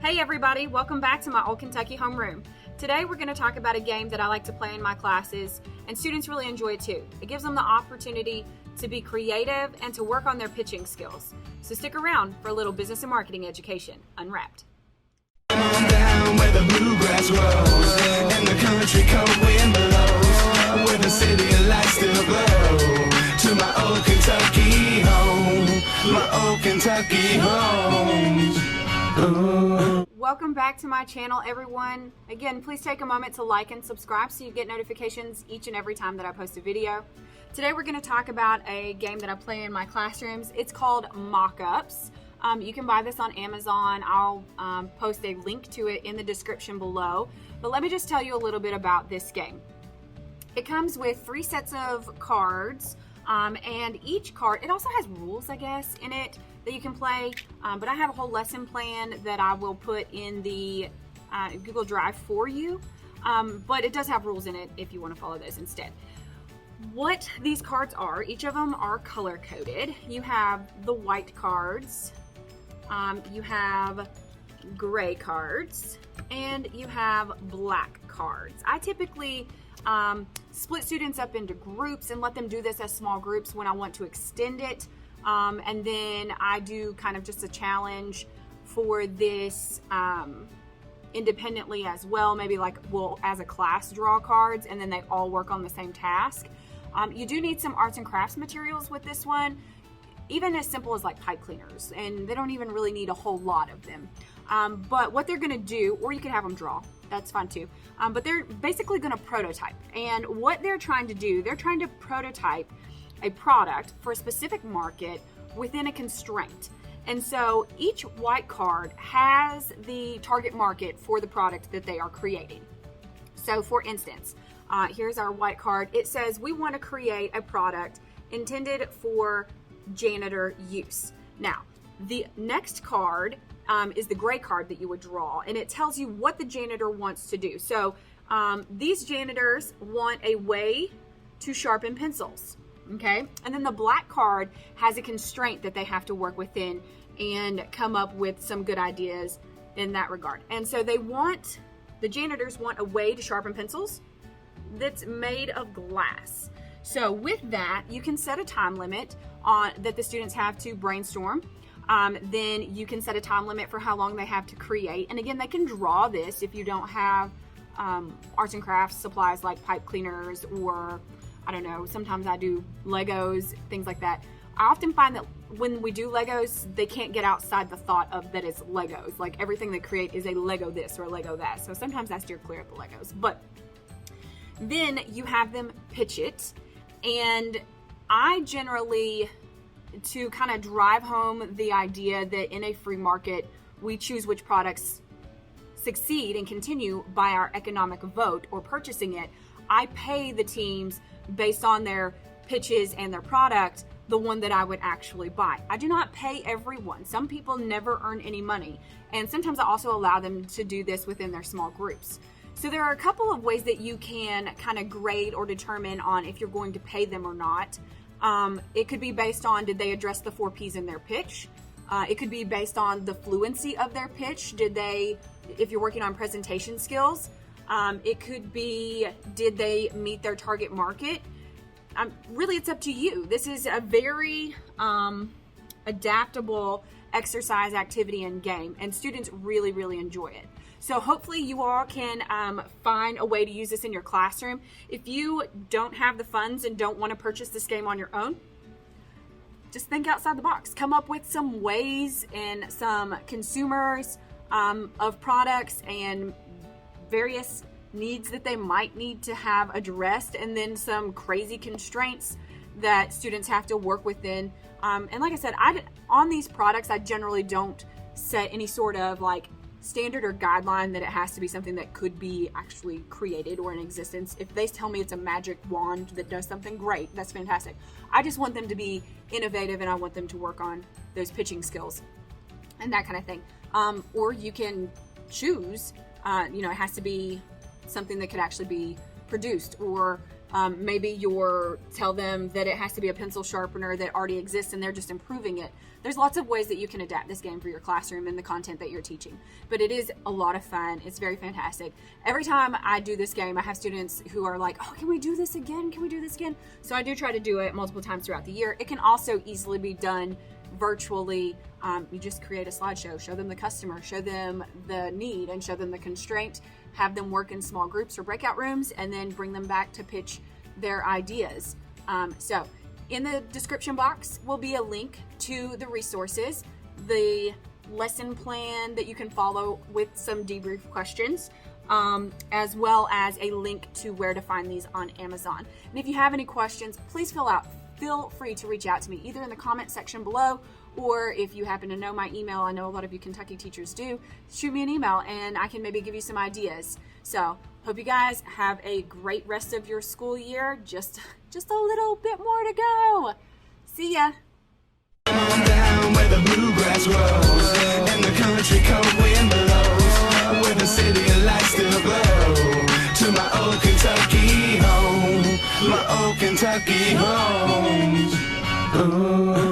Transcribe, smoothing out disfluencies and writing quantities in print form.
Hey everybody, welcome back to my Old Kentucky homeroom. Today we're going to talk about a game that I like to play in my classes, and students really enjoy it too. It gives them the opportunity to be creative and to work on their pitching skills. So stick around for a little business and marketing education unwrapped. Down where the bluegrass grows and the country cold wind blows, where the city lights still glow, to my old Kentucky home, my old Kentucky home. Ooh. Welcome back to my channel, everyone. Again, please take a moment to like and subscribe so you get notifications each and every time that I post a video. Today we're going to talk about a game that I play in my classrooms. It's called Mockups. You can buy this on Amazon. I'll post a link to it in the description below. But let me just tell you a little bit about this game. It comes with 3 sets of cards, and each card, it also has rules, I guess, in it that you can play. But I have a whole lesson plan that I will put in the Google Drive for you. But it does have rules in it if you want to follow those instead. What these cards are, each of them are color coded. You have the white cards, you have gray cards, and you have black cards. I typically split students up into groups and let them do this as small groups when I want to extend it. And then I do kind of just a challenge for this independently as well. Maybe like we'll, as a class, draw cards and then they all work on the same task. You do need some arts and crafts materials with this one, even as simple as like pipe cleaners, and they don't even really need a whole lot of them. But what they're gonna do, or you can have them draw, that's fun too. But they're basically gonna prototype. And what they're trying to do, they're trying to prototype a product for a specific market within a constraint. And so each white card has the target market for the product that they are creating. So for instance, here's our white card. It says we want to create a product intended for janitor use. Now, the next card is the gray card that you would draw, and it tells you what the janitor wants to do. So these janitors want a way to sharpen pencils. Okay, and then the black card has a constraint that they have to work within and come up with some good ideas in that regard. And so the janitors want a way to sharpen pencils that's made of glass. So with that, you can set a time limit that the students have to brainstorm. Then you can set a time limit for how long they have to create. And again, they can draw this if you don't have arts and crafts supplies like pipe cleaners, or I don't know, sometimes I do Legos, things like that. I often find that when we do Legos, they can't get outside the thought of that it's Legos. Like everything they create is a Lego this or a Lego that. So sometimes I steer clear of the Legos. But then you have them pitch it. And I generally, to kind of drive home the idea that in a free market, we choose which products succeed and continue by our economic vote or purchasing it, I pay the teams based on their pitches and their product, the one that I would actually buy. I do not pay everyone. Some people never earn any money. And sometimes I also allow them to do this within their small groups. So there are a couple of ways that you can kind of grade or determine on if you're going to pay them or not. It could be based on, did they address the 4 Ps in their pitch? It could be based on the fluency of their pitch. If you're working on presentation skills, it could be, did they meet their target market? Really, it's up to you. This is a very adaptable exercise, activity, and game, and students really, really enjoy it. So hopefully you all can find a way to use this in your classroom. If you don't have the funds and don't want to purchase this game on your own, just think outside the box. Come up with some ways and some consumers of products and various needs that they might need to have addressed, and then some crazy constraints that students have to work within. And like I said, on these products, I generally don't set any sort of like standard or guideline that it has to be something that could be actually created or in existence. If they tell me it's a magic wand that does something great, that's fantastic. I just want them to be innovative, and I want them to work on those pitching skills and that kind of thing. Or you can choose, it has to be something that could actually be produced, or Maybe tell them that it has to be a pencil sharpener that already exists and they're just improving it. There's lots of ways that you can adapt this game for your classroom and the content that you're teaching. But it is a lot of fun. It's very fantastic. Every time I do this game, I have students who are like, oh, can we do this again? Can we do this again? So I do try to do it multiple times throughout the year. It can also easily be done virtually. You just create a slideshow, show them the customer, show them the need, and show them the constraint, have them work in small groups or breakout rooms, and then bring them back to pitch their ideas. So in the description box will be a link to the resources, the lesson plan that you can follow with some debrief questions, as well as a link to where to find these on Amazon. And if you have any questions, please feel free to reach out to me either in the comment section below, or if you happen to know my email, I know a lot of you Kentucky teachers do, shoot me an email and I can maybe give you some ideas. So hope you guys have a great rest of your school year. Just a little bit more to go. See ya. Down where the bluegrass grows and the country cold wind blows, where the city lights still glow, to my old Kentucky home, my old Kentucky home. Ooh.